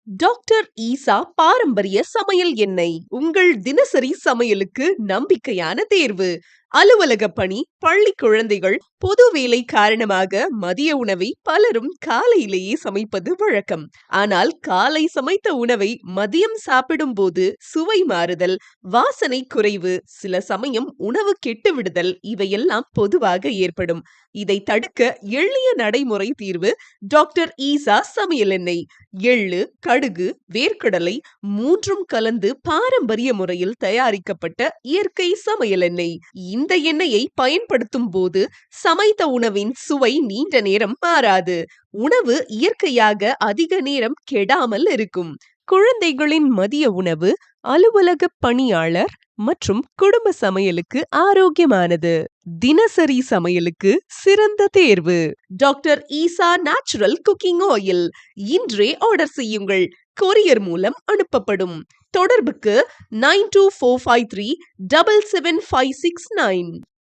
Doctor ஈசா பாரம்பரிய சமையல் எண்ணெய் உங்கள் தினசரி சமையலுக்கு நம்பிக்கையான தேர்வு. அலுவலக பணி, பள்ளி குழந்தைகள், பொது வேலை காரணமாக மதிய உணவை பலரும் காலையிலேயே சமைப்பது வழக்கம். ஆனால் காலை சமைத்த உணவை மதியம் சாப்பிடும் போது சுவை மாறுதல், வாசனை குறைவு, சில சமயம் உணவு கெட்டுவிடுதல் இவையெல்லாம் பொதுவாக ஏற்படும். இதை தடுக்க எளிய நடைமுறை தீர்வு டாக்டர் ஈசா சமையல் எண்ணெய். எள்ளு, கடுகு, வேர்க்கடலை மூன்றும் கலந்து பாரம்பரிய முறையில் தயாரிக்கப்பட்ட இயற்கை சமையல் எண்ணெய். இந்த எண்ணெயை பயன்படுத்தும் போது சமைத்த உணவின் சுவை நீண்ட நேரம் மாறாது. உணவு இயற்கையாக அதிக நேரம் கெடாமல் இருக்கும். குழந்தைகளின் மதிய உணவு, அலுவலக பணியாளர் மற்றும் குடும்ப சமையலுக்கு ஆரோக்கியமானது. தினசரி சமையலுக்கு சிறந்த தேர்வு டாக்டர் ஈசா நேச்சுரல் குக்கிங் ஆயில். இன்றே ஆர்டர் செய்யுங்கள். கொரியர் மூலம் அனுப்பப்படும். தொடர்புக்கு 9245377569.